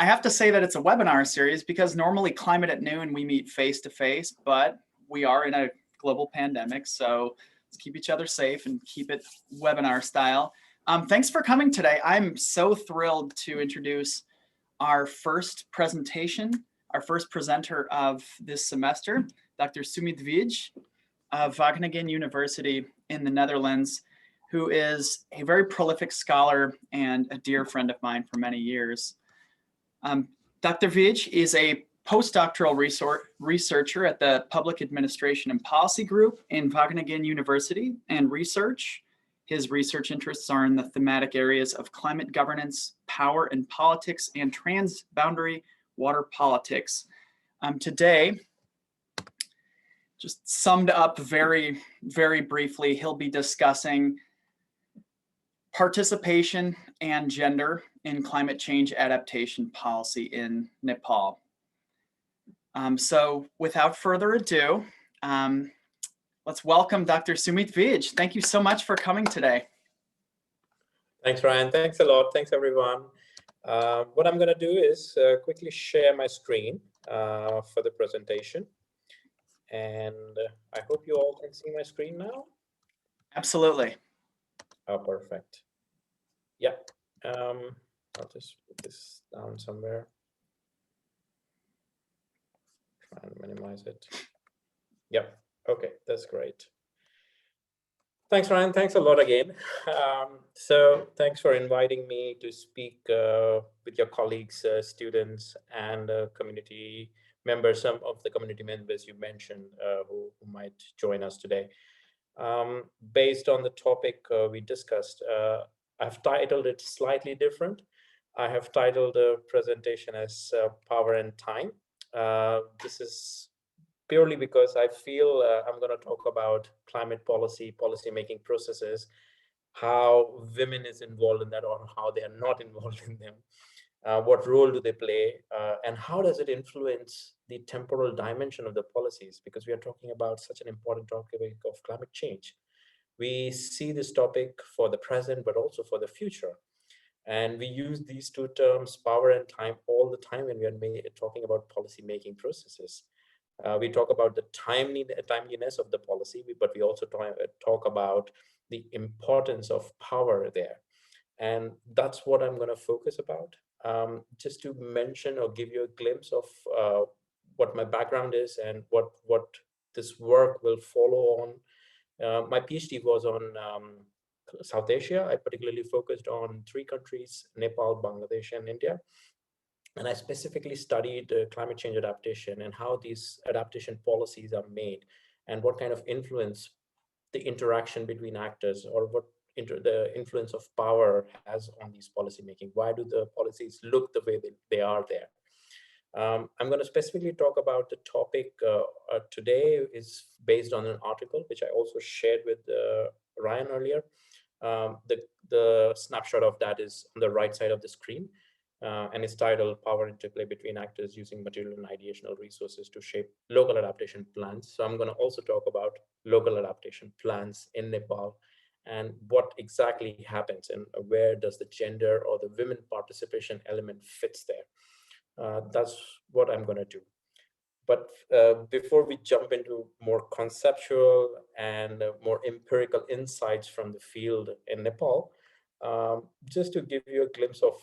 I have to say that it's a webinar series because normally Climate at Noon we meet face to face, but we are in a global pandemic, so let's keep each other safe and keep it webinar style. Thanks for coming today. I'm so thrilled to introduce our first presentation, our first presenter of this semester, Dr. Sumit Vij of Wageningen University in the Netherlands, who is a very prolific scholar and a dear friend of mine for many years. Dr. Vij is a postdoctoral researcher at the Public Administration and Policy Group in Wageningen University and research. His research interests are in the thematic areas of climate governance, power and politics, and transboundary water politics. Today, just summed up very, very briefly, he'll be discussing participation and gender in climate change adaptation policy in Nepal. So without further ado, let's welcome Dr. Sumit Vij. Thank you so much for coming today. Thanks, Ryan. Thanks a lot. Thanks, everyone. What I'm going to do is quickly share my screen for the presentation. And I hope you all can see my screen now. Absolutely. Oh, perfect. Yeah. I'll just put this down somewhere. Try and minimize it. Yep. Okay, that's great. Thanks, Ryan. Thanks a lot again. So thanks for inviting me to speak with your colleagues, students, and community members, some of the community members you mentioned who might join us today. Based on the topic we discussed, I've titled it slightly different. I have titled the presentation as Power and Time. This is purely because I feel I'm going to talk about climate policy-making processes, how women is involved in that or how they are not involved in them, what role do they play, and how does it influence the temporal dimension of the policies, because we are talking about such an important topic of climate change. We see this topic for the present, but also for the future. And we use these two terms, power and time, all the time when we are talking about policy-making processes. We talk about the timeliness of the policy, but we also talk about the importance of power there. And that's what I'm going to focus about. Just to mention or give you a glimpse of what my background is and what this work will follow on. My PhD was on South Asia. I particularly focused on 3 countries, Nepal, Bangladesh, and India. And I specifically studied climate change adaptation and how these adaptation policies are made and what kind of influence the interaction between actors or what the influence of power has on these policy making. Why do the policies look the way they are there? I'm going to specifically talk about the topic today is based on an article which I also shared with Ryan earlier. The snapshot of that is on the right side of the screen. And it's titled Power Interplay Between Actors Using Material and Ideational Resources to Shape Local Adaptation Plans. So I'm going to also talk about local adaptation plans in Nepal and what exactly happens and where does the gender or the women participation element fits there. That's what I'm going to do. But before we jump into more conceptual and more empirical insights from the field in Nepal, just to give you a glimpse of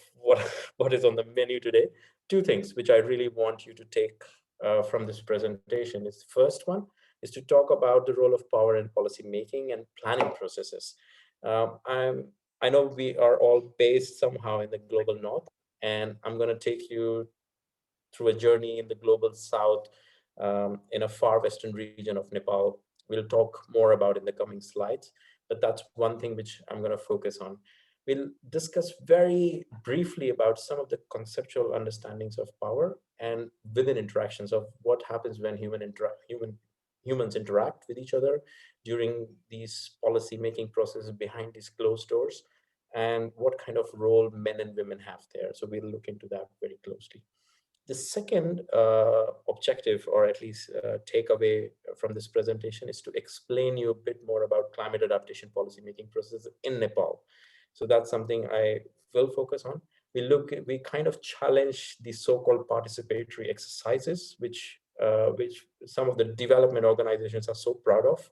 what is on the menu today, 2 things which I really want you to take from this presentation is the first one is to talk about the role of power in policy making and planning processes. I know we are all based somehow in the global north, and I'm going to take you through a journey in the global south in a far western region of Nepal. We'll talk more about in the coming slides, but that's one thing which I'm going to focus on. We'll discuss very briefly about some of the conceptual understandings of power and within interactions of what happens when humans interact with each other during these policy-making processes behind these closed doors, and what kind of role men and women have there. So we'll look into that very closely. The second objective, or at least takeaway from this presentation, is to explain you a bit more about climate adaptation policy-making processes in Nepal. So that's something I will focus on. we kind of challenge the so-called participatory exercises, which some of the development organizations are so proud of.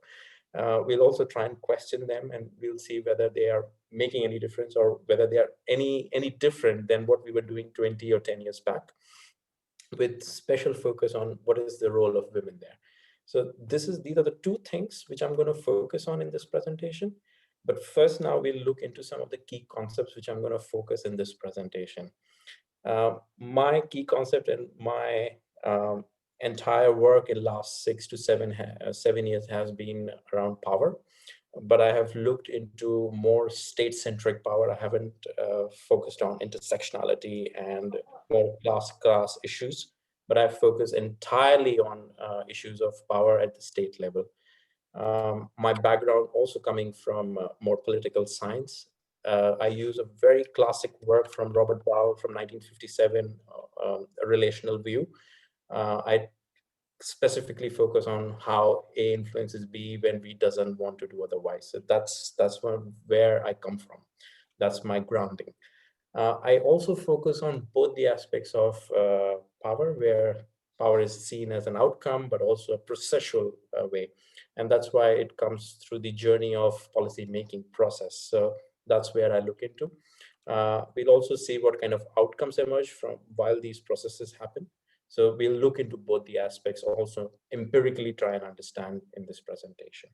We'll also try and question them, and we'll see whether they are making any difference or whether they are any different than what we were doing 20 or 10 years back, with special focus on what is the role of women there. So these are the two things which I'm going to focus on in this presentation. But first, now we'll look into some of the key concepts which I'm going to focus in this presentation. My key concept and my entire work in last 6 to 7 years has been around power, but I have looked into more state-centric power. I haven't focused on intersectionality and more class issues, but I've focused entirely on issues of power at the state level. My background also coming from more political science. I use a very classic work from Robert Ball from 1957, a relational view. I specifically focus on how A influences B when B doesn't want to do otherwise. So that's where I come from. That's my grounding. I also focus on both the aspects of power, where power is seen as an outcome, but also a processual way. And that's why it comes through the journey of policy making process. So that's where I look into. We'll also see what kind of outcomes emerge from while these processes happen. So we'll look into both the aspects, also empirically try and understand in this presentation.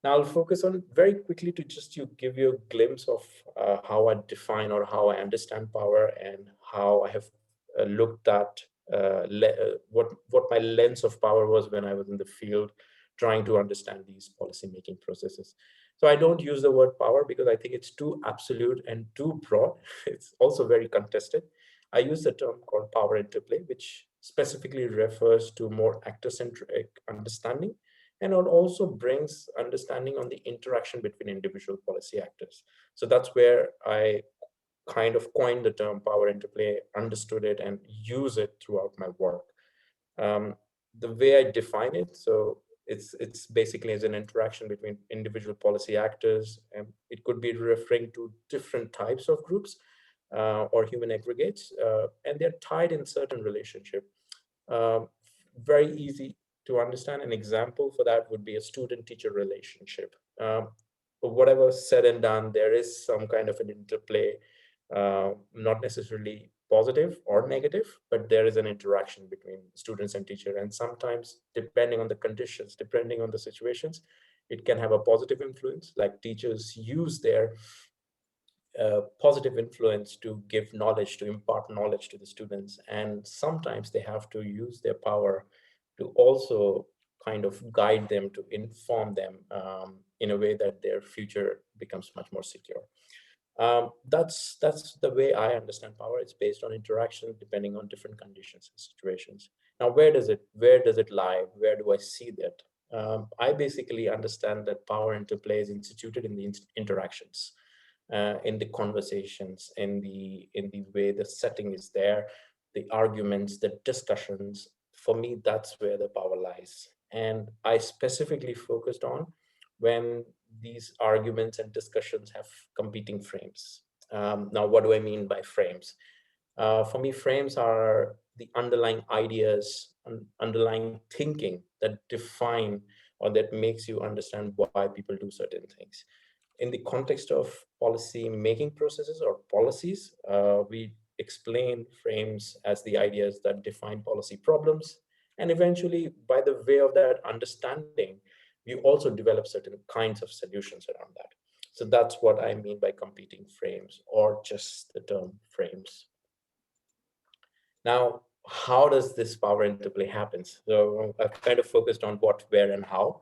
Now I'll focus on very quickly to just give you a glimpse of how I define or how I understand power, and how I have looked at what my lens of power was when I was in the field trying to understand these policy-making processes. So I don't use the word power because I think it's too absolute and too broad. It's also very contested. I use the term called power interplay, which specifically refers to more actor-centric understanding, and it also brings understanding on the interaction between individual policy actors. So that's where I kind of coined the term power interplay, understood it, and use it throughout my work. The way I define it, so it's basically as an interaction between individual policy actors, and it could be referring to different types of groups or human aggregates, and they're tied in certain relationship. Very easy to understand. An example for that would be a student-teacher relationship. But whatever said and done, there is some kind of an interplay, not necessarily positive or negative, but there is an interaction between students and teacher. And sometimes, depending on the conditions, depending on the situations, it can have a positive influence, like teachers use their positive influence to give knowledge, to impart knowledge to the students. And sometimes they have to use their power to also kind of guide them, to inform them in a way that their future becomes much more secure. That's the way I understand power. It's based on interaction depending on different conditions and situations. Now, where does it lie? Where do I see that? I basically understand that power interplay is instituted in the interactions, in the conversations, in the way the setting is there, the arguments, the discussions. For me, that's where the power lies. And I specifically focused on when these arguments and discussions have competing frames. Now, what do I mean by frames? For me, frames are the underlying ideas, underlying thinking that define or that makes you understand why people do certain things. In the context of policy making processes or policies, we explain frames as the ideas that define policy problems. And eventually, by the way of that understanding, we also develop certain kinds of solutions around that. So that's what I mean by competing frames, or just the term frames. Now, how does this power interplay happen? So I've kind of focused on what, where, and how.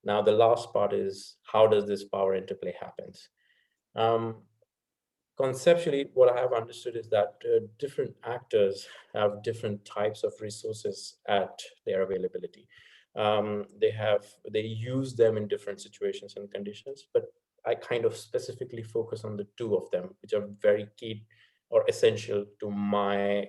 Now, the last part is, how does this power interplay happen? Conceptually, what I have understood is that different actors have different types of resources at their availability. They use them in different situations and conditions, but I kind of specifically focus on the two of them, which are very key or essential to my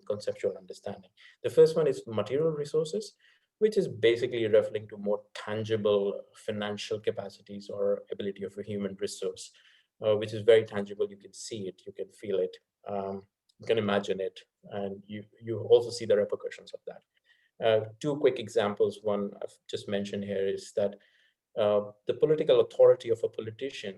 conceptual understanding. The first one is material resources, which is basically referring to more tangible financial capacities or ability of a human resource, which is very tangible. You can see it, you can feel it. You can imagine it, and you also see the repercussions of that. Two quick examples. One I've just mentioned here is that the political authority of a politician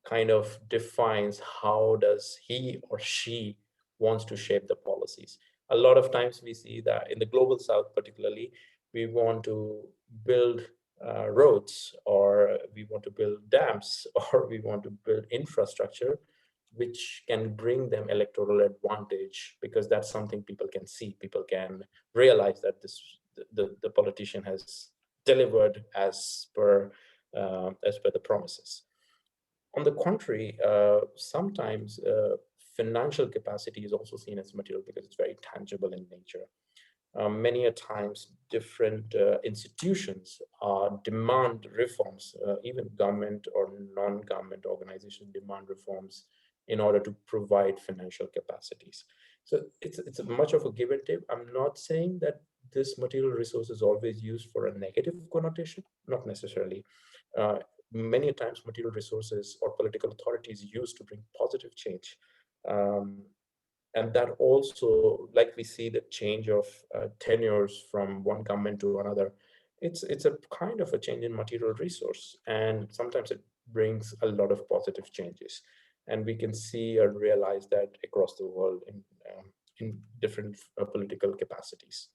kind of defines how does he or she wants to shape the policies. A lot of times we see that in the global south particularly, we want to build roads, or we want to build dams, or we want to build infrastructure which can bring them electoral advantage, because that's something people can see. People can realize that the politician has delivered as per the promises. On the contrary, sometimes financial capacity is also seen as material because it's very tangible in nature. Many a times, different institutions demand reforms, even government or non-government organizations demand reforms in order to provide financial capacities. So it's much of a give and take. I'm not saying that this material resource is always used for a negative connotation, not necessarily. Many times material resources or political authority is used to bring positive change. And that also, like we see the change of tenures from one government to another, it's a kind of a change in material resource, and sometimes it brings a lot of positive changes. And we can see or realize that across the world in different political capacities.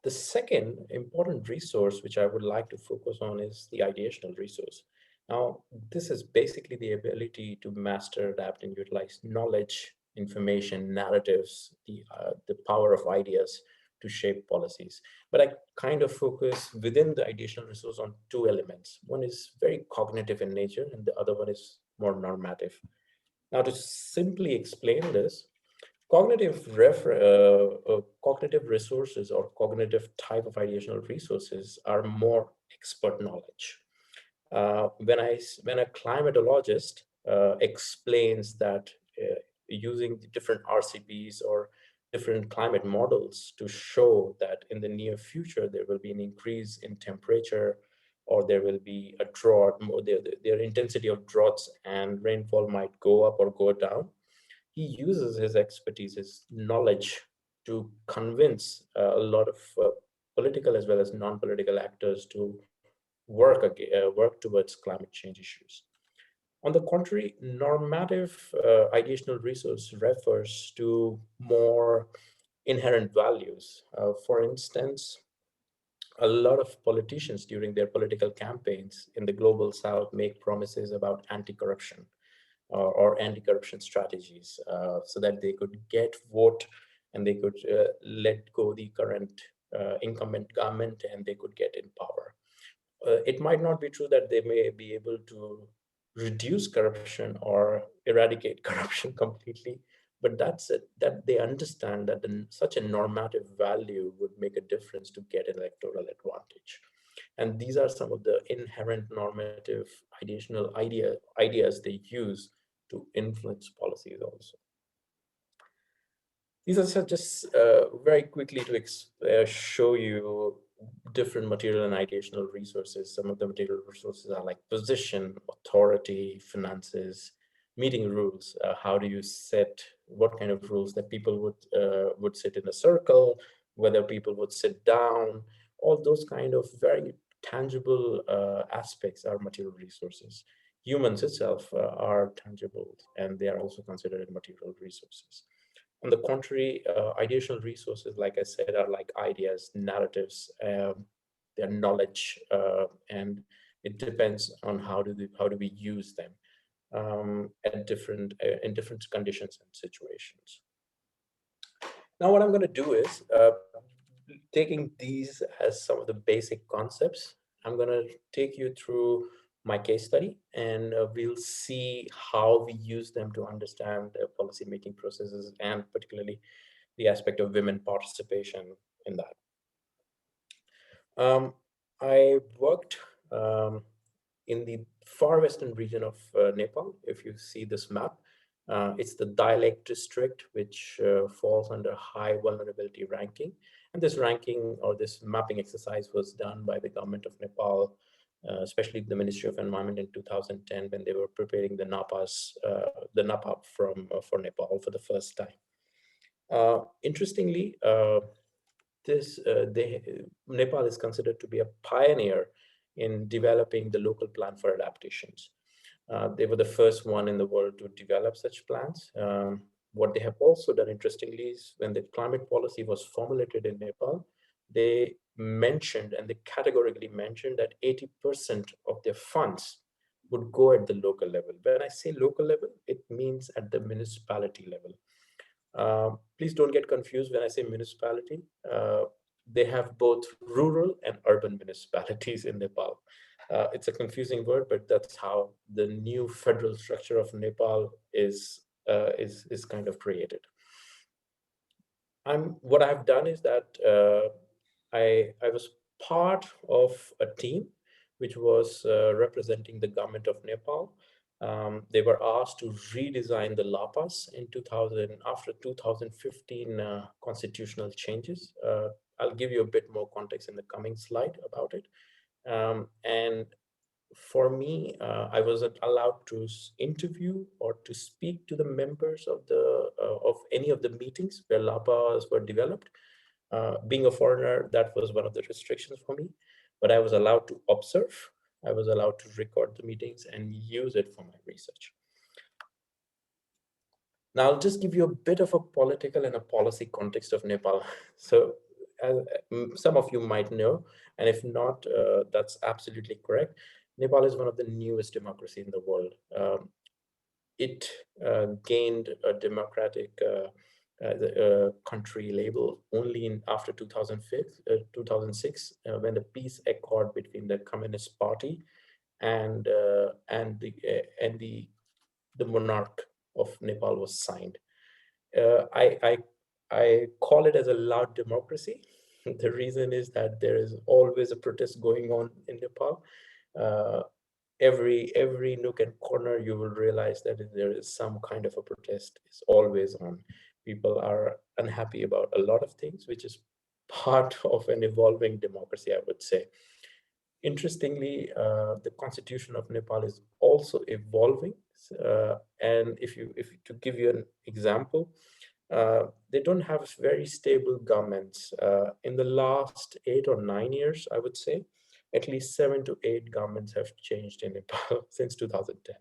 The second important resource which I would like to focus on is the ideational resource. Now, this is basically the ability to master, adapt, and utilize knowledge, information, narratives, the power of ideas to shape policies. But I kind of focus within the ideational resource on two elements. One is very cognitive in nature, and the other one is more normative. Now, to simply explain this, cognitive resources or cognitive type of ideational resources are more expert knowledge. When a climatologist explains that using the different RCPs or different climate models to show that in the near future there will be an increase in temperature, or there will be a drought, or their intensity of droughts and rainfall might go up or go down, he uses his expertise, his knowledge, to convince a lot of political as well as non-political actors to work towards climate change issues. On the contrary, normative ideational resource refers to more inherent values. For instance, a lot of politicians during their political campaigns in the global south make promises about anti-corruption or anti-corruption strategies, so that they could get vote and they could let go the current incumbent government and they could get in power. It might not be true that they may be able to reduce corruption or eradicate corruption completely, but that's it, that they understand that such a normative value would make a difference to get an electoral advantage. And these are some of the inherent normative ideas they use to influence policies also. These are just very quickly to show you different material and ideational resources. Some of the material resources are like position, authority, finances, meeting rules. How do you set, what kind of rules that people would sit in a circle, whether people would sit down, all those kind of very tangible aspects are material resources. Humans itself are tangible, and they are also considered material resources. On the contrary, ideational resources, like I said, are like ideas, narratives, their knowledge, and it depends on how do we use them in different conditions and situations. Now, what I'm going to do is, taking these as some of the basic concepts, I'm going to take you through my case study, and we'll see how we use them to understand policy-making processes, and particularly the aspect of women participation in that. I worked in the far western region of Nepal. If you see this map, it's the Dialect district, which falls under high vulnerability ranking. And this ranking or this mapping exercise was done by the government of Nepal especially the Ministry of Environment in 2010 when they were preparing the Napa for Nepal for the first time. Interestingly, Nepal is considered to be a pioneer in developing the local plan for adaptations. They were the first one in the world to develop such plans. What they have also done, interestingly, is when the climate policy was formulated in Nepal, they mentioned, and they categorically mentioned, that 80% of their funds would go at the local level. When I say local level, it means at the municipality level. Please don't get confused when I say municipality. They have both rural and urban municipalities in Nepal. It's a confusing word, but that's how the new federal structure of Nepal is kind of created. What I've done is that I was part of a team which was representing the government of Nepal. They were asked to redesign the LAPAS in 2000 after 2015 constitutional changes. I'll give you a bit more context in the coming slide about it. And for me, I wasn't allowed to interview or to speak to the members of any of the meetings where LAPAs were developed. Being a foreigner, that was one of the restrictions for me, but I was allowed to observe. I was allowed to record the meetings and use it for my research. Now, I'll just give you a bit of a political and a policy context of Nepal. So some of you might know, and if not, that's absolutely correct. Nepal is one of the newest democracies in the world. It gained a democratic country label only after 2006, when the peace accord between the Communist Party and the monarch of Nepal was signed. I call it as a loud democracy. The reason is that there is always a protest going on in Nepal. Every nook and corner, you will realize that there is some kind of a protest. It's always on. People are unhappy about a lot of things, which is part of an evolving democracy, I would say. Interestingly, the constitution of Nepal is also evolving. And to give you an example, they don't have very stable governments. In the last 8 or 9 years, I would say, at least 7 to 8 governments have changed in Nepal since 2010.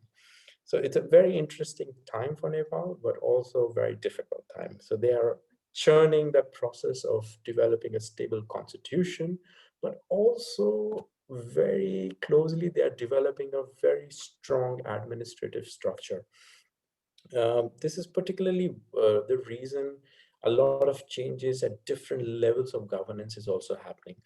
So it's a very interesting time for Nepal, but also a very difficult time. So they are churning that process of developing a stable constitution, but also very closely, they are developing a very strong administrative structure. This is particularly the reason a lot of changes at different levels of governance is also happening.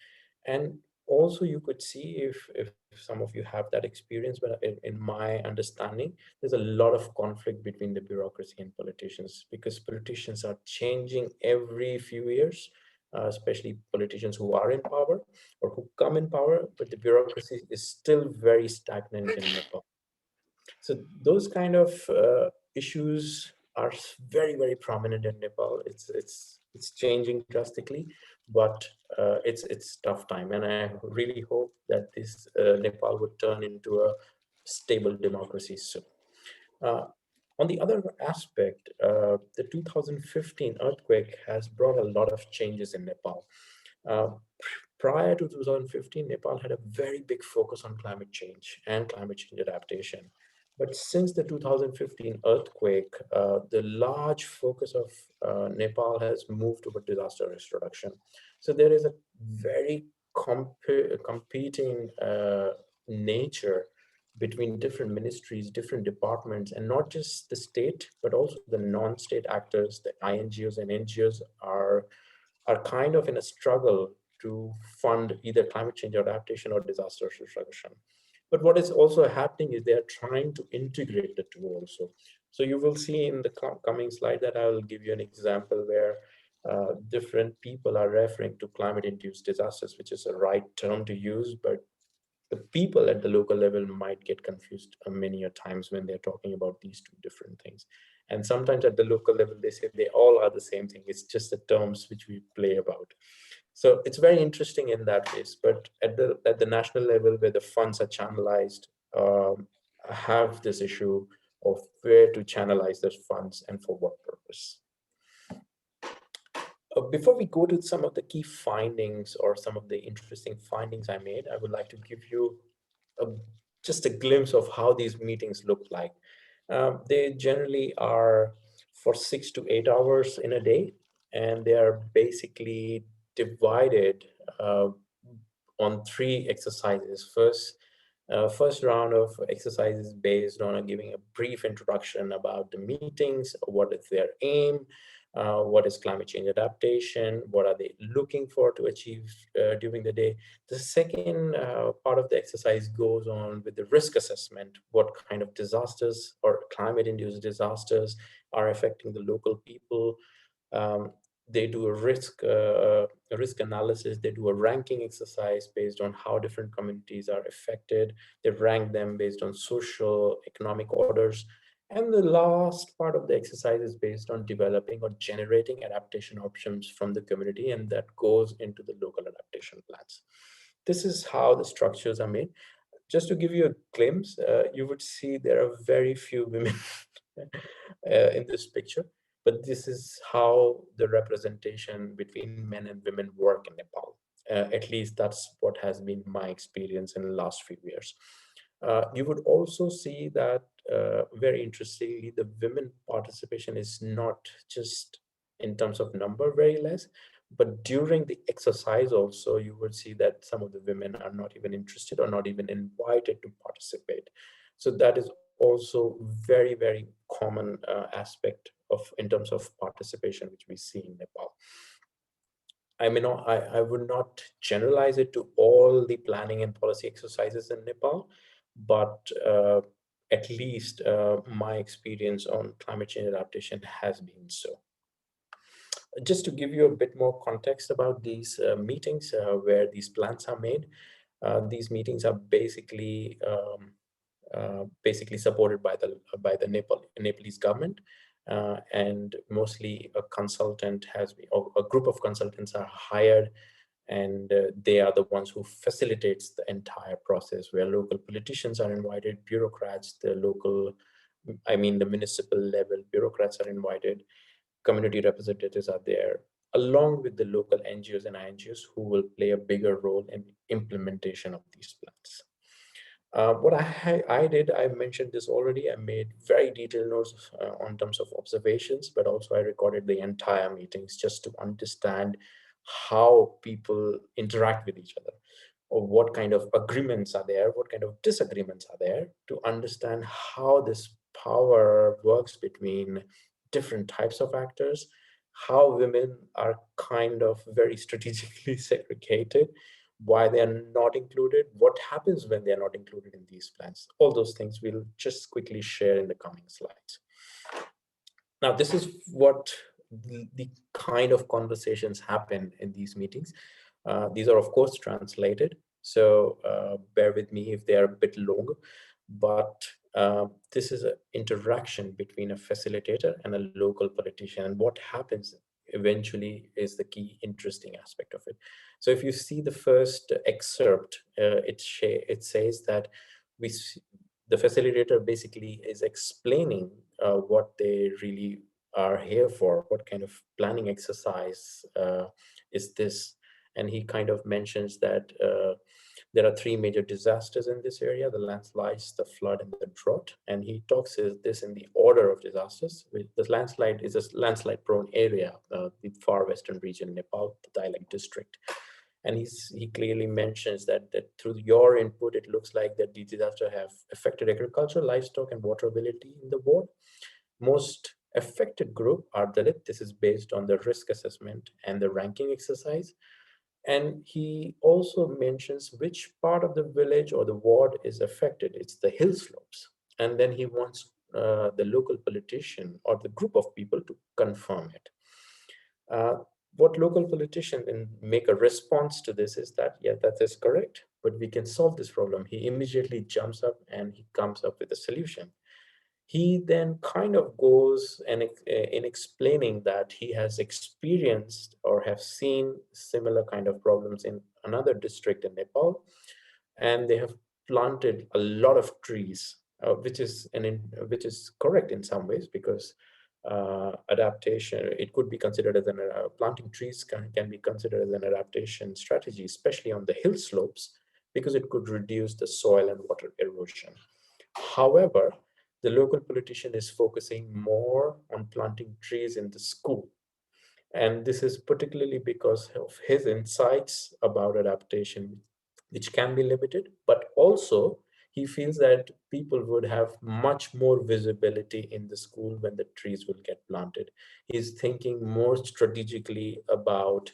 And also you could see, if some of you have that experience, but in my understanding, there's a lot of conflict between the bureaucracy and politicians, because politicians are changing every few years, especially politicians who are in power or who come in power, but the bureaucracy is still very stagnant in Nepal. So those kind of issues are very, very prominent in Nepal. It's changing drastically, but it's tough time, and I really hope that this Nepal would turn into a stable democracy soon. On the other aspect, the 2015 earthquake has brought a lot of changes in Nepal. Prior to 2015, Nepal had a very big focus on climate change and climate change adaptation. But since the 2015 earthquake, the large focus of Nepal has moved toward disaster risk reduction. So there is a very competing nature between different ministries, different departments, and not just the state, but also the non-state actors, the INGOs and NGOs are kind of in a struggle to fund either climate change adaptation or disaster risk reduction. But what is also happening is they are trying to integrate the two also. So you will see in the coming slide that I will give you an example where different people are referring to climate-induced disasters, which is a right term to use, but the people at the local level might get confused many a times when they're talking about these two different things. And sometimes at the local level, they say they all are the same thing. It's just the terms which we play about. So it's very interesting in that case, but at the national level where the funds are channelized, I have this issue of where to channelize those funds and for what purpose. Before we go to some of the key findings or some of the interesting findings I made, I would like to give you just a glimpse of how these meetings look like. They generally are for 6 to 8 hours in a day, and they are basically divided on 3 exercises. First round of exercises based on giving a brief introduction about the meetings, what is their aim, what is climate change adaptation, what are they looking for to achieve during the day. The second part of the exercise goes on with the risk assessment, what kind of disasters or climate-induced disasters are affecting the local people. They do a risk analysis. They do a ranking exercise based on how different communities are affected. They rank them based on social, economic orders. And the last part of the exercise is based on developing or generating adaptation options from the community, and that goes into the local adaptation plans. This is how the structures are made. Just to give you a glimpse, you would see there are very few women in this picture, but this is how the representation between men and women work in Nepal. At least that's what has been my experience in the last few years. You would also see that, very interestingly, the women participation is not just in terms of number very less, but during the exercise also, you would see that some of the women are not even interested or not even invited to participate. So that is also very, very common aspect of in terms of participation, which we see in Nepal. I would not generalize it to all the planning and policy exercises in Nepal, but at least my experience on climate change adaptation has been so. Just to give you a bit more context about these meetings where these plans are made, these meetings are basically supported by the Nepalese government, and mostly a consultant has been, or a group of consultants are hired, and they are the ones who facilitates the entire process, where local politicians are invited, bureaucrats, the municipal level bureaucrats are invited, community representatives are there, along with the local NGOs and INGOs who will play a bigger role in implementation of these plans. What I did, I mentioned this already, I made very detailed notes on terms of observations, but also I recorded the entire meetings just to understand how people interact with each other, or what kind of agreements are there, what kind of disagreements are there, to understand how this power works between different types of actors, how women are kind of very strategically segregated, why they are not included, what happens when they are not included in these plans. All those things we'll just quickly share in the coming slides. Now, this is what the kind of conversations happen in these meetings. These are, of course, translated, so bear with me if they are a bit longer, but this is an interaction between a facilitator and a local politician, and what happens eventually is the key interesting aspect of it. So if you see the first excerpt, it says that the facilitator basically is explaining what they really are here for, what kind of planning exercise is this. And he kind of mentions that there are 3 major disasters in this area: the landslides, the flood, and the drought. And he talks this in the order of disasters. The landslide is a landslide-prone area, the far western region, Nepal, the Dailak district. And he clearly mentions that through your input, it looks like that the disaster have affected agriculture, livestock, and water availability in the ward. Most affected group are Dalit. This is based on the risk assessment and the ranking exercise. And he also mentions which part of the village or the ward is affected. It's the hill slopes. And then he wants the local politician or the group of people to confirm it. What local politician then make a response to this is that, yeah, that is correct, but we can solve this problem. He immediately jumps up and he comes up with a solution. He then kind of goes and in explaining that he has experienced or have seen similar kind of problems in another district in Nepal, and they have planted a lot of trees, which is correct in some ways, because adaptation, it could be considered as planting trees can be considered as an adaptation strategy, especially on the hill slopes, because it could reduce the soil and water erosion. However, the local politician is focusing more on planting trees in the school. And this is particularly because of his insights about adaptation, which can be limited, but also he feels that people would have much more visibility in the school when the trees will get planted. He's thinking more strategically about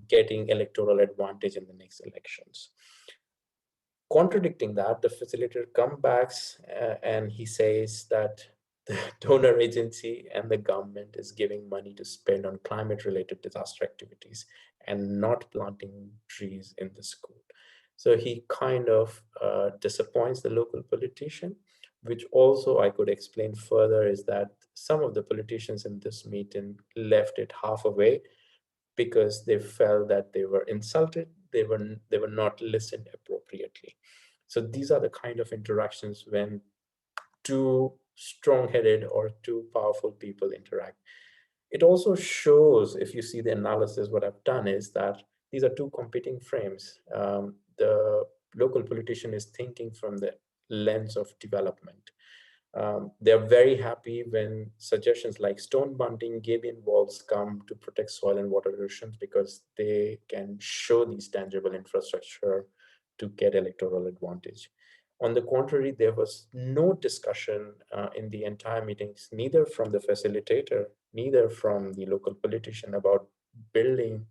getting electoral advantage in the next elections. Contradicting that, the facilitator comes back and he says that the donor agency and the government is giving money to spend on climate-related disaster activities and not planting trees in the school. So he kind of disappoints the local politician, which also I could explain further is that some of the politicians in this meeting left it half away because they felt that they were insulted, they were not listened appropriately. So these are the kind of interactions when two strong-headed or two powerful people interact. It also shows, if you see the analysis, what I've done is that these are two competing frames. The local politician is thinking from the lens of development. They're very happy when suggestions like stone bunting, gabion walls come to protect soil and water erosions because they can show these tangible infrastructure to get electoral advantage. On the contrary, there was no discussion in the entire meetings, neither from the facilitator, neither from the local politician about building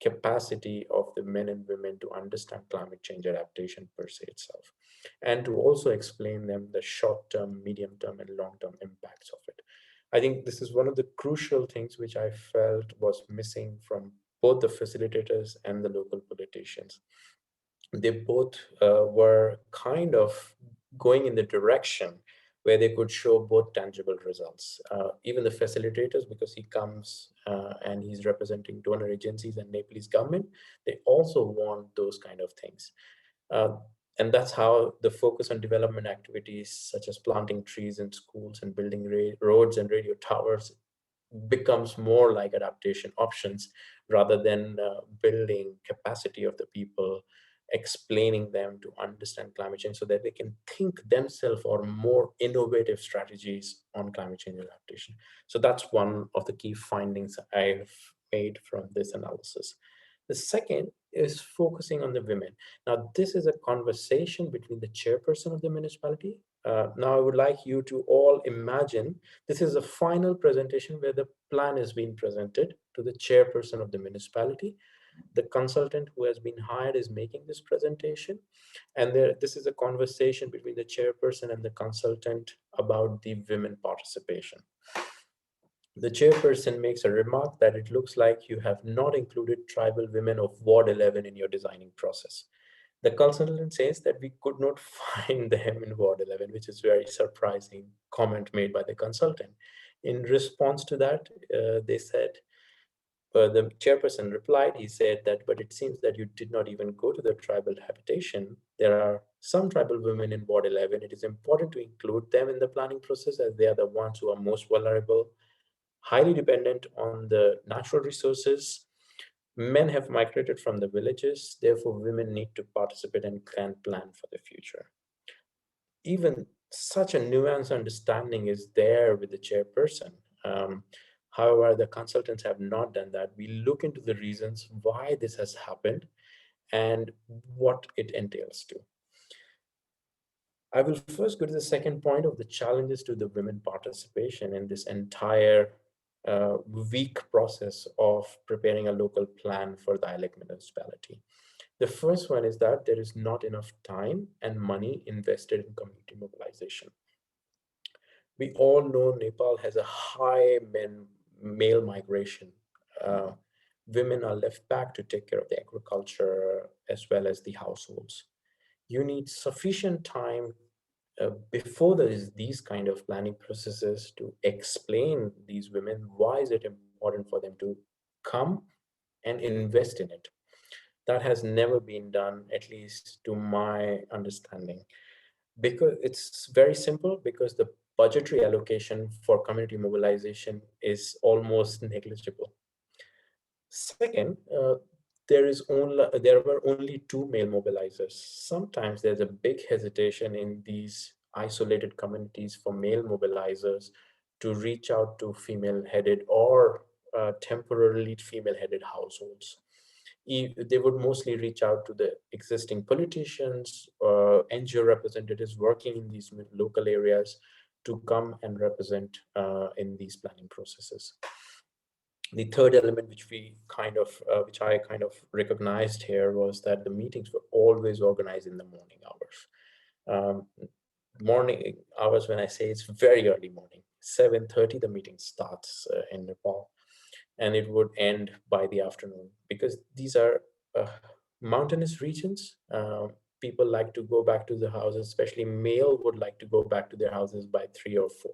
capacity of the men and women to understand climate change adaptation per se itself, and to also explain them the short-term, medium-term, and long-term impacts of it. I think this is one of the crucial things which I felt was missing from both the facilitators and the local politicians. They both were kind of going in the direction where they could show both tangible results. Even the facilitators, because he comes and he's representing donor agencies and Nepalese government, they also want those kind of things. And that's how the focus on development activities such as planting trees in schools and building roads and radio towers becomes more like adaptation options rather than building capacity of the people, explaining them to understand climate change so that they can think themselves or more innovative strategies on climate change adaptation. So that's one of the key findings I've made from this analysis. The second is focusing on the women. Now, this is a conversation between the chairperson of the municipality. Now, I would like you to all imagine this is a final presentation where the plan is being presented to the chairperson of the municipality. The consultant who has been hired is making this presentation. And this is a conversation between the chairperson and the consultant about the women participation. The chairperson makes a remark that it looks like you have not included tribal women of Ward 11 in your designing process. The consultant says that we could not find them in Ward 11, which is very surprising comment made by the consultant. In response to that, they said, the chairperson replied, he said that, but it seems that you did not even go to the tribal habitation. There are some tribal women in Ward 11. It is important to include them in the planning process as they are the ones who are most vulnerable, highly dependent on the natural resources. Men have migrated from the villages, therefore women need to participate and can plan for the future. Even such a nuanced understanding is there with the chairperson. However, the consultants have not done that. We look into the reasons why this has happened and what it entails to. I will first go to the second point of the challenges to the women participation in this entire week process of preparing a local plan for the Dialect municipality. The first one is that there is not enough time and money invested in community mobilization. We all know Nepal has a high male migration. Women are left back to take care of the agriculture as well as the households. You need sufficient time before there is these kind of planning processes to explain these women, why is it important for them to come and invest in it? That has never been done, at least to my understanding, because it's very simple, because the budgetary allocation for community mobilization is almost negligible. Second, there were only two male mobilizers. Sometimes there's a big hesitation in these isolated communities for male mobilizers to reach out to female-headed or temporarily female-headed households. They would mostly reach out to the existing politicians, NGO representatives working in these local areas to come and represent in these planning processes. The third element which I kind of recognized here was that the meetings were always organized in the morning hours. Morning hours, when I say, it's very early morning, 7:30 the meeting starts in Nepal, and it would end by the afternoon, because these are mountainous regions. People like to go back to the houses, especially male would like to go back to their houses by 3 or 4.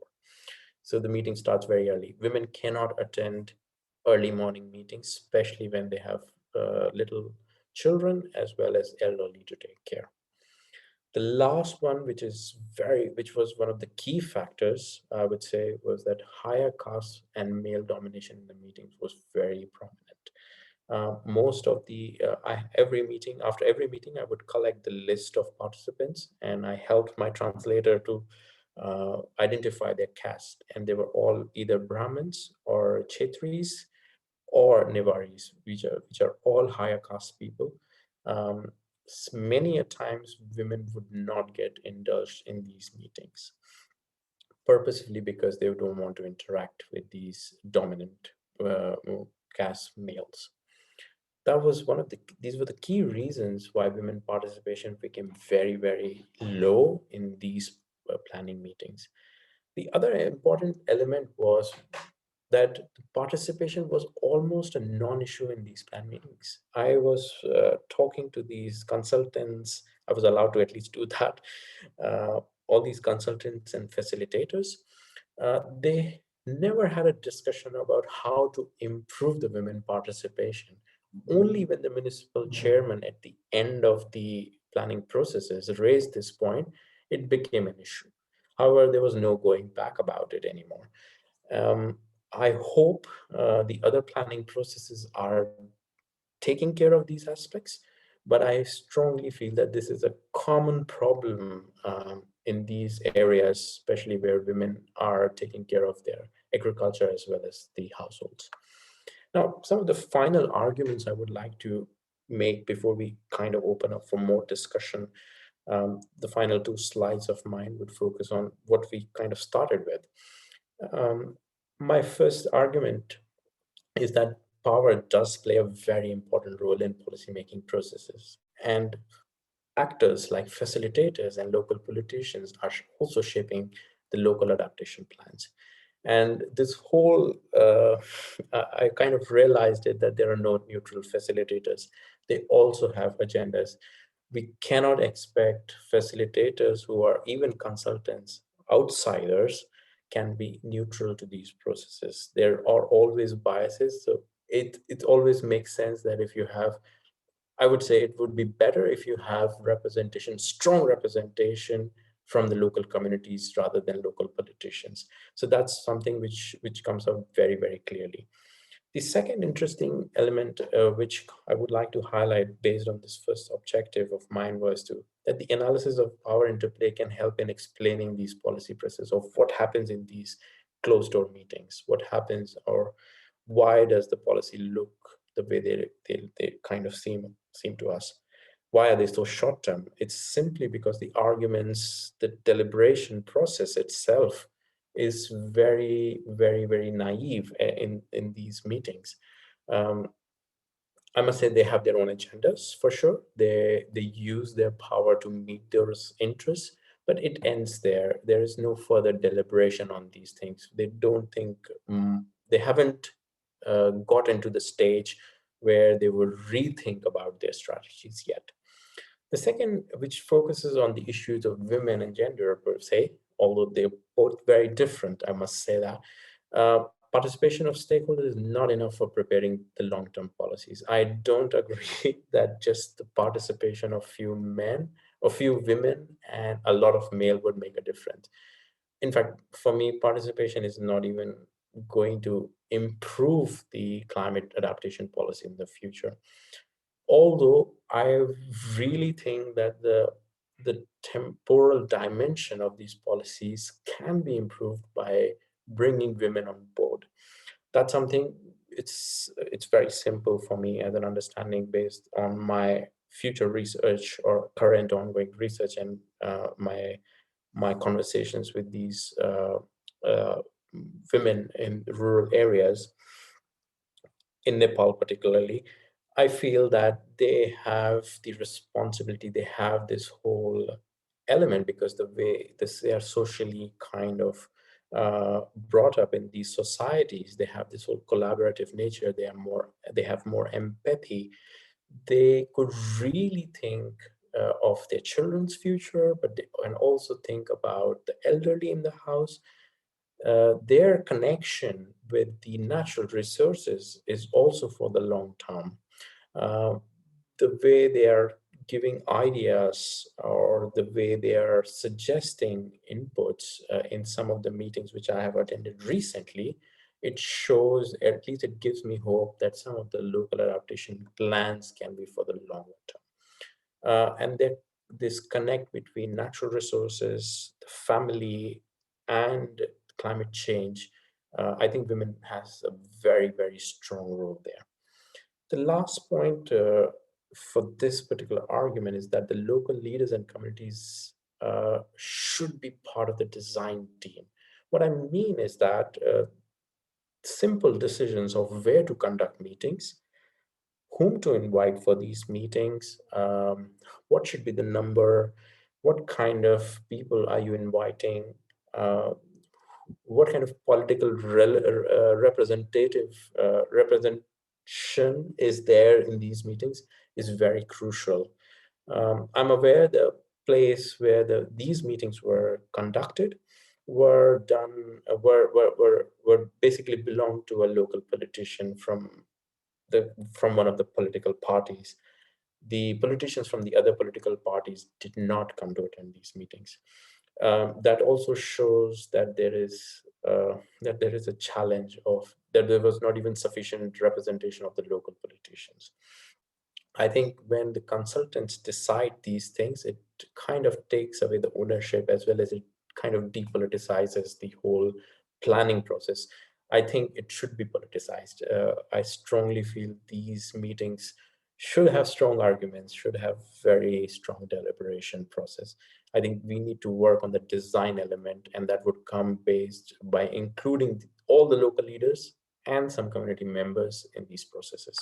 So the meeting starts very early. Women cannot attend early morning meetings, especially when they have little children as well as elderly to take care. The last one, which was one of the key factors, I would say, was that higher caste and male domination in the meetings was very prominent. Most of the after every meeting, I would collect the list of participants, and I helped my translator to identify their caste, and they were all either Brahmins or Kshetris or Nevaris, which are all higher caste people. Many a times women would not get indulged in these meetings, purposefully because they don't want to interact with these dominant caste males. That was these were the key reasons why women participation became very, very low in these planning meetings. The other important element was that participation was almost a non-issue in these plan meetings. I was talking to these consultants. I was allowed to at least do that. All these consultants and facilitators, they never had a discussion about how to improve the women participation. Only when the municipal chairman at the end of the planning processes raised this point, it became an issue. However, there was no going back about it anymore. I hope the other planning processes are taking care of these aspects, but I strongly feel that this is a common problem in these areas, especially where women are taking care of their agriculture as well as the households. Now, some of the final arguments I would like to make before we kind of open up for more discussion. The final 2 slides of mine would focus on what we kind of started with. My first argument is that power does play a very important role in policymaking processes, and actors like facilitators and local politicians are also shaping the local adaptation plans. And this whole, I kind of realized it, that there are no neutral facilitators. They also have agendas. We cannot expect facilitators who are even consultants, outsiders, can be neutral to these processes. There are always biases. So it always makes sense that if you have, I would say it would be better if you have representation, strong representation from the local communities rather than local politicians. So that's something which comes out very, very clearly. The second interesting element, which I would like to highlight based on this first objective of mine, was that the analysis of power interplay can help in explaining these policy processes of what happens in these closed door meetings, what happens, or why does the policy look the way they kind of seem to us. Why are they so short term? It's simply because the arguments, the deliberation process itself is very, very, very naive in these meetings. I must say they have their own agendas for sure. They use their power to meet those interests, but it ends there. There is no further deliberation on these things. They don't think, they haven't gotten to the stage where they will rethink about their strategies yet. The second, which focuses on the issues of women and gender per se, although they're both very different, I must say that. Participation of stakeholders is not enough for preparing the long-term policies. I don't agree that just the participation of few men or few women and a lot of male would make a difference. In fact, for me, participation is not even going to improve the climate adaptation policy in the future. Although I really think that the temporal dimension of these policies can be improved by bringing women on board. That's something, it's very simple for me as an understanding based on my future research or current ongoing research and my conversations with these uh, women in rural areas, in Nepal particularly. I feel that they have the responsibility, they have this whole element because the way they are socially kind of brought up in these societies, they have this whole collaborative nature, they have more empathy. They could really think of their children's future, but and also think about the elderly in the house. Their connection with the natural resources is also for the long term. Uh, the way they are giving ideas or the way they are suggesting inputs in some of the meetings which I have attended recently, it shows, at least it gives me hope that some of the local adaptation plans can be for the long term. And that this connect between natural resources, the family, and climate change, I think women has a very, very strong role there. The last point for this particular argument is that the local leaders and communities should be part of the design team. What I mean is that simple decisions of where to conduct meetings, whom to invite for these meetings, what should be the number, what kind of people are you inviting, uh, what kind of political representative representation is there in these meetings is very crucial. I'm aware the place where these meetings were conducted were done were basically belonged to a local politician from one of the political parties. The politicians from the other political parties did not come to attend these meetings. That also shows that there is a challenge of that there was not even sufficient representation of the local politicians. I think when the consultants decide these things, it kind of takes away the ownership as well as it kind of depoliticizes the whole planning process. I think it should be politicized. I strongly feel these meetings should have strong arguments, should have very strong deliberation process. I think we need to work on the design element, and that would come based by including all the local leaders and some community members in these processes.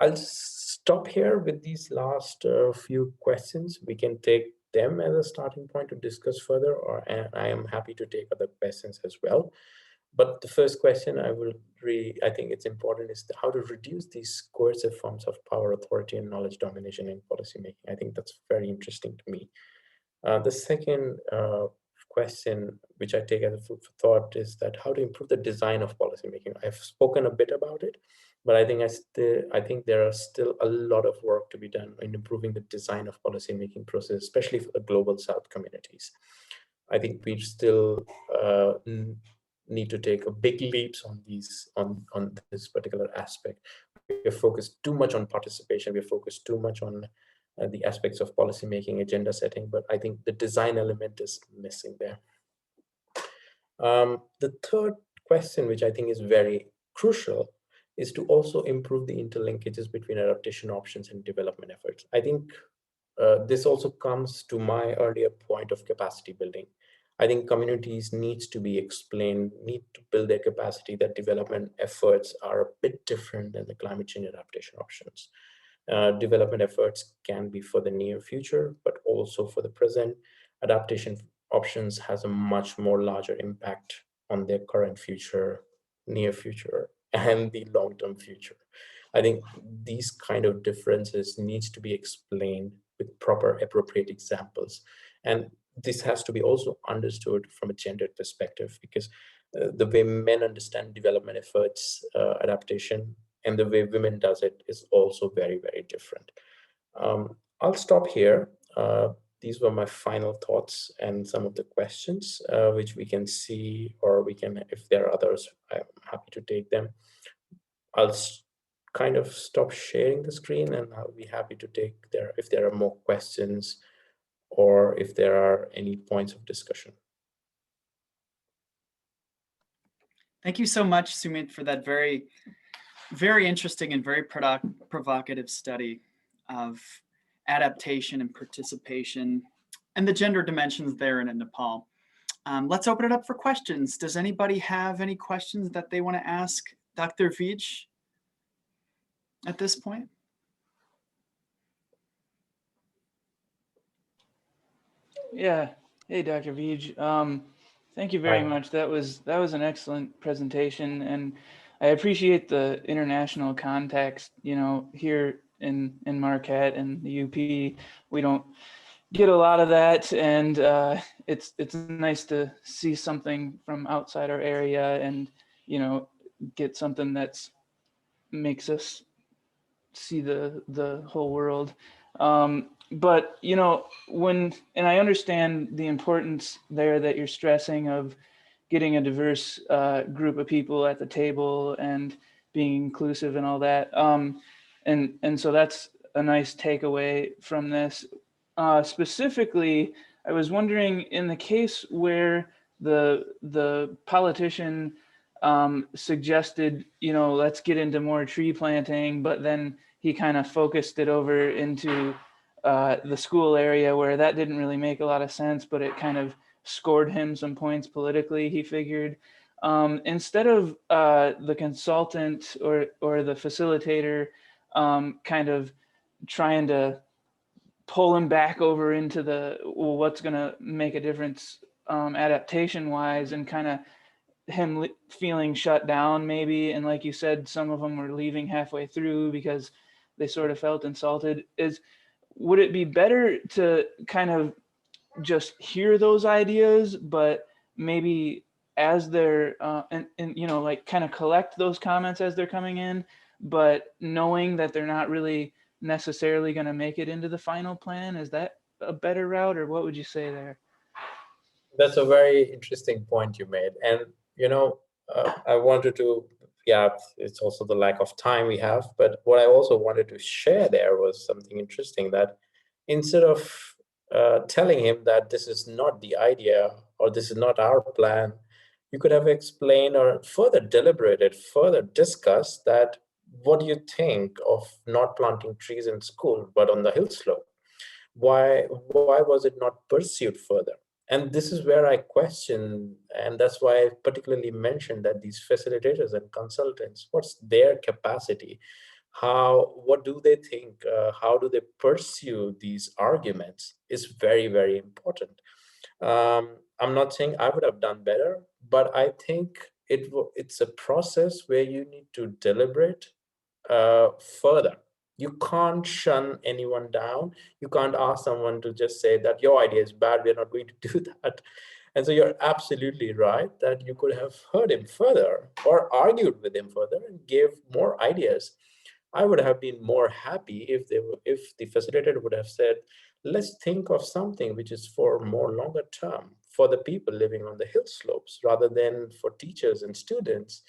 I'll stop here with these last few questions. We can take them as a starting point to discuss further, and I am happy to take other questions as well. But the first question I think it's important is how to reduce these coercive forms of power, authority, and knowledge domination in policymaking. I think that's very interesting to me. The second question, which I take as a food for thought, is that how to improve the design of policymaking. I've spoken a bit about it, but I think there are still a lot of work to be done in improving the design of policymaking process, especially for the global South communities. I think we still need to take a big leaps on this particular aspect. We're focused too much on participation. We're focused too much on the aspects of policymaking, agenda setting, but I think the design element is missing there. The third question, which I think is very crucial, is to also improve the interlinkages between adaptation options and development efforts. I think this also comes to my earlier point of capacity building. I think communities needs to be explained, need to build their capacity that development efforts are a bit different than the climate change adaptation options. Development efforts can be for the near future, but also for the present. Adaptation options has a much more larger impact on their current future, near future, and the long-term future. I think these kind of differences needs to be explained with proper appropriate examples. And this has to be also understood from a gendered perspective, because the way men understand development efforts, adaptation, and the way women does it is also very, very different. I'll stop here. These were my final thoughts and some of the questions which we can see, or we can, if there are others, I'm happy to take them. I'll kind of stop sharing the screen, and I'll be happy to take if there are more questions or if there are any points of discussion. Thank you so much, Sumit, for that very, very interesting and very provocative study of adaptation and participation and the gender dimensions there in Nepal. Let's open it up for questions. Does anybody have any questions that they want to ask Dr. Vij at this point? Yeah. Hey, Dr. Vij. Thank you very much. That was an excellent presentation, and I appreciate the international context. You know, here in Marquette and the UP, we don't get a lot of that, and it's nice to see something from outside our area, and get something that's makes us see the whole world. But and I understand the importance there that you're stressing of getting a diverse group of people at the table and being inclusive and all that. And so that's a nice takeaway from this. Specifically, I was wondering, in the case where the politician suggested, let's get into more tree planting, but then he kind of focused it over into the school area, where that didn't really make a lot of sense, but it kind of scored him some points politically, he figured. Instead of the consultant or the facilitator kind of trying to pull him back over into what's going to make a difference adaptation wise, and kind of him feeling shut down maybe, and like you said, some of them were leaving halfway through because they sort of felt insulted. Would it be better to kind of just hear those ideas, but maybe as they're and like kind of collect those comments as they're coming in, but knowing that they're not really necessarily going to make it into the final plan? Is that a better route, or what would you say there? That's a very interesting point you made. And, I wanted to, it's also the lack of time we have, but what I also wanted to share there was something interesting, that instead of telling him that this is not the idea or this is not our plan, you could have explained or further deliberated, further discussed that what do you think of not planting trees in school, but on the hill slope? Why was it not pursued further? And this is where I question, and that's why I particularly mentioned that these facilitators and consultants, what's their capacity? What do they think? How do they pursue these arguments is very, very important. I'm not saying I would have done better, but I think it's a process where you need to deliberate further. You can't shun anyone down. You can't ask someone to just say that your idea is bad, we're not going to do that. And so you're absolutely right that you could have heard him further or argued with him further and gave more ideas. I would have been more happy if the facilitator would have said, let's think of something which is for more longer term for the people living on the hill slopes, rather than for teachers and students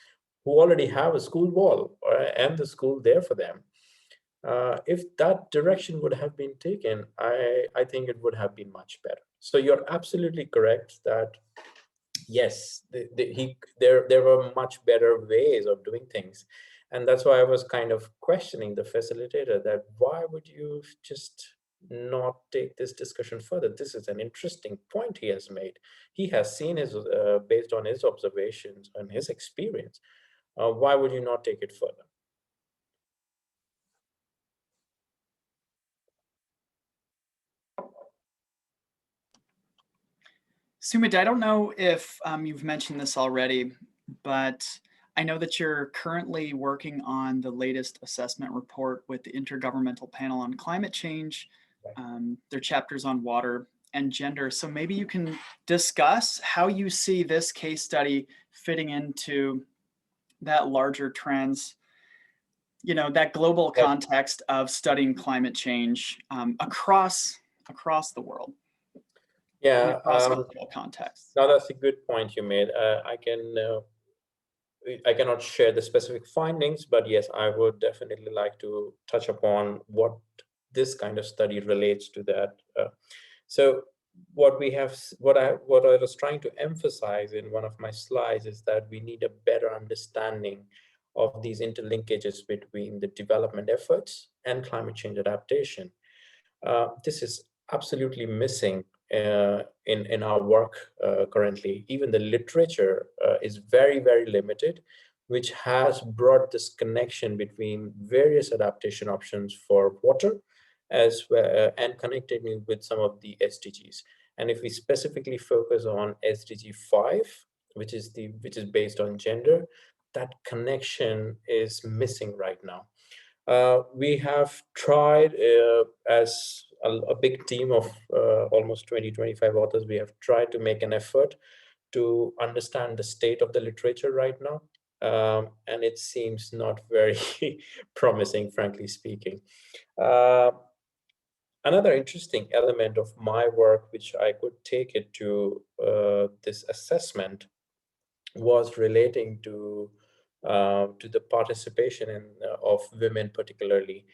who already have a school wall and the school there for them. If that direction would have been taken, I think it would have been much better. So you're absolutely correct that yes, there were much better ways of doing things. And that's why I was kind of questioning the facilitator, that why would you just not take this discussion further? This is an interesting point he has made. He has seen based on his observations and his experience. Why would you not take it further? Sumit, I don't know if you've mentioned this already, but I know that you're currently working on the latest assessment report with the Intergovernmental Panel on Climate Change. Their chapters on water and gender. So maybe you can discuss how you see this case study fitting into that larger trends, that global context of studying climate change across the world. Yeah, across multiple contexts. now that's a good point you made. I cannot share the specific findings, but yes, I would definitely like to touch upon what this kind of study relates to that. So what I was trying to emphasize in one of my slides is that we need a better understanding of these interlinkages between the development efforts and climate change adaptation. This is absolutely missing in our work currently. Even the literature is very, very limited, which has brought this connection between various adaptation options for water as well, and connecting it with some of the SDGs. And if we specifically focus on SDG 5, which is based on gender, that connection is missing right now. We have tried as a big team of almost 20-25 authors, we have tried to make an effort to understand the state of the literature right now. And it seems not very promising, frankly speaking. Another interesting element of my work, which I could take it to this assessment, was relating to the participation of women particularly.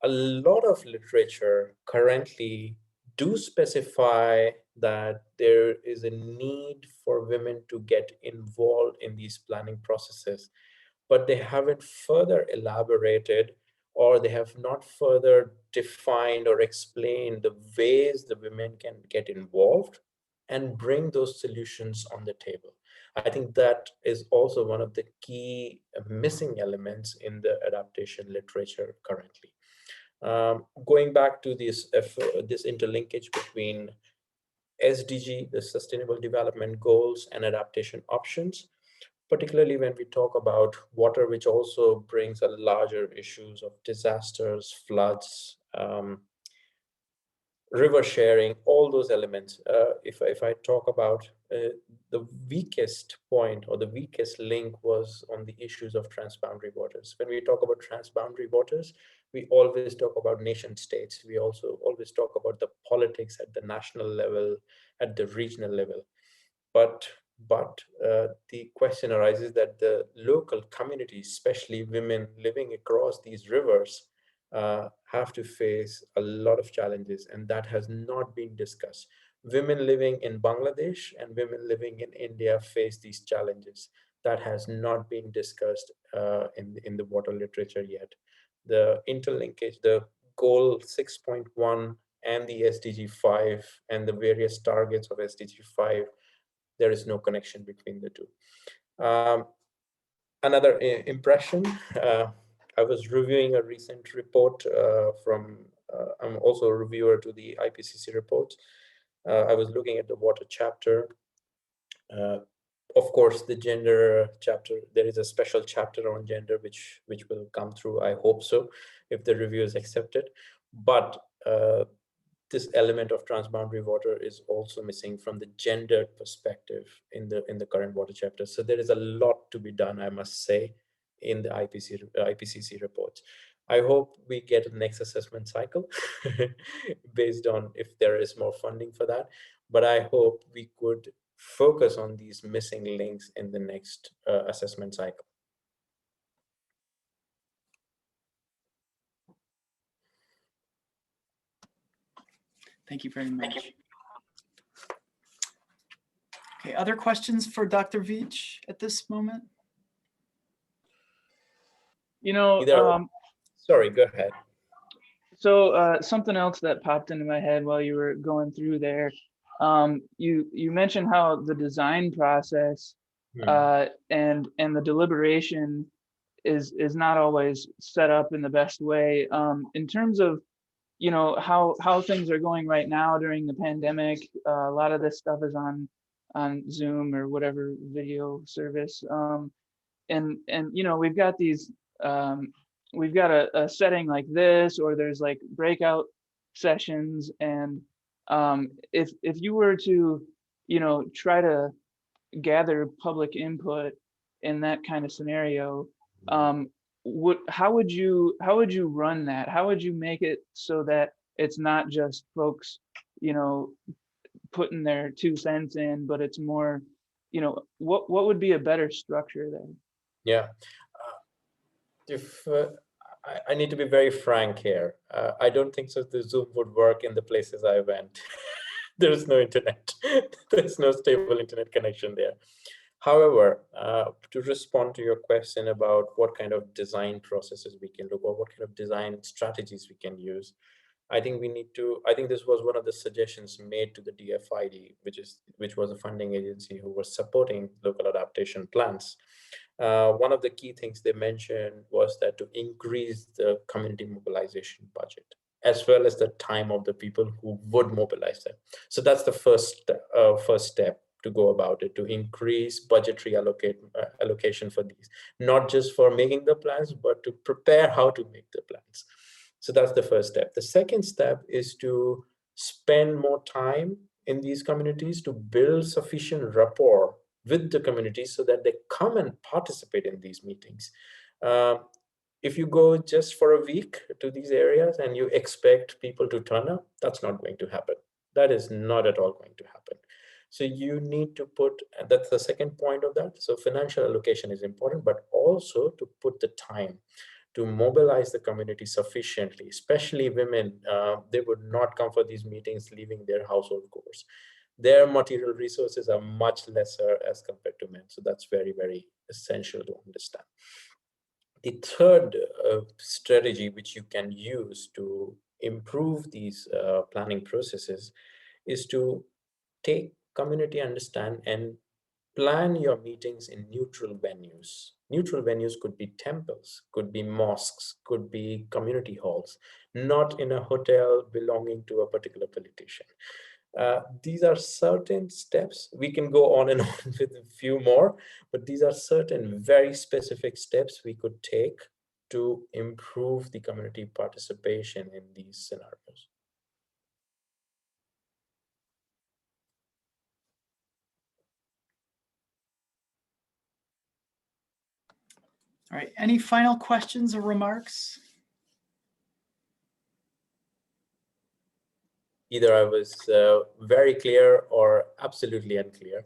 A lot of literature currently do specify that there is a need for women to get involved in these planning processes, but they haven't further elaborated, or they have not further defined or explained the ways the women can get involved and bring those solutions on the table. I think that is also one of the key missing elements in the adaptation literature currently. Going back to this interlinkage between SDG, the Sustainable Development Goals, and adaptation options, particularly when we talk about water, which also brings a larger issues of disasters, floods, river sharing, all those elements. If I talk about the weakest point or the weakest link was on the issues of transboundary waters. When we talk about transboundary waters, we always talk about nation states. We also always talk about the politics at the national level, at the regional level. But the question arises that the local communities, especially women living across these rivers, have to face a lot of challenges, and that has not been discussed. Women living in Bangladesh and women living in India face these challenges. That has not been discussed in the water literature yet. The interlinkage, the goal 6.1 and the SDG 5 and the various targets of SDG 5, there is no connection between the two. Another impression, I was reviewing a recent report I'm also a reviewer to the IPCC report. I was looking at the water chapter. Of course, the gender chapter, there is a special chapter on gender, which will come through, I hope so, if the review is accepted. But this element of transboundary water is also missing from the gender perspective in the current water chapter. So there is a lot to be done, I must say, in the IPCC reports. I hope we get a next assessment cycle based on if there is more funding for that. But I hope we could focus on these missing links in the next assessment cycle. Thank you very much. Okay, other questions for Dr. Vij at this moment? Sorry, go ahead. So something else that popped into my head while you were going through there, you mentioned how the design process and the deliberation is not always set up in the best way. In terms of how things are going right now during the pandemic, a lot of this stuff is on Zoom or whatever video service. you know, we've got these, we've got a setting like this, or there's like breakout sessions, and if you were to, you know, try to gather public input in that kind of scenario, how would you run that? How would you make it so that it's not just folks, you know, putting their 2 cents in, but it's more, you know, what would be a better structure there? Yeah. If I need to be very frank here, I don't think so the Zoom would work in the places I went. There is no internet. There's no stable internet connection there. However, to respond to your question about what kind of design processes we can look, or what kind of design strategies we can use, I think we need to, I think this was one of the suggestions made to the DFID, which was a funding agency who was supporting local adaptation plans. One of the key things they mentioned was that to increase the community mobilization budget, as well as the time of the people who would mobilize them. So that's the first step to go about it, to increase budgetary allocation for these, not just for making the plans, but to prepare how to make the plans. So that's the first step. The second step is to spend more time in these communities to build sufficient rapport with the communities so that they come and participate in these meetings. If you go just for a week to these areas and you expect people to turn up, that's not going to happen. That is not at all going to happen. So you need to put, and that's the second point of that. So financial allocation is important, but also to put the time to mobilize the community sufficiently, especially women. They would not come for these meetings leaving their household chores. Their material resources are much lesser as compared to men. So that's very, very essential to understand. The third strategy which you can use to improve these planning processes is to take community understand and plan your meetings in neutral venues. Neutral venues could be temples, could be mosques, could be community halls, not in a hotel belonging to a particular politician. These are certain steps. We can go on and on with a few more, but these are certain very specific steps we could take to improve the community participation in these scenarios. All right, any final questions or remarks? Either I was very clear or absolutely unclear.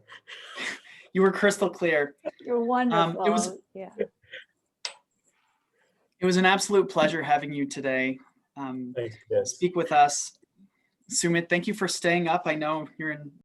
You were crystal clear. You're wonderful. Yeah. It was an absolute pleasure having you today. Thanks, yes. Speak with us. Sumit, thank you for staying up. I know you're in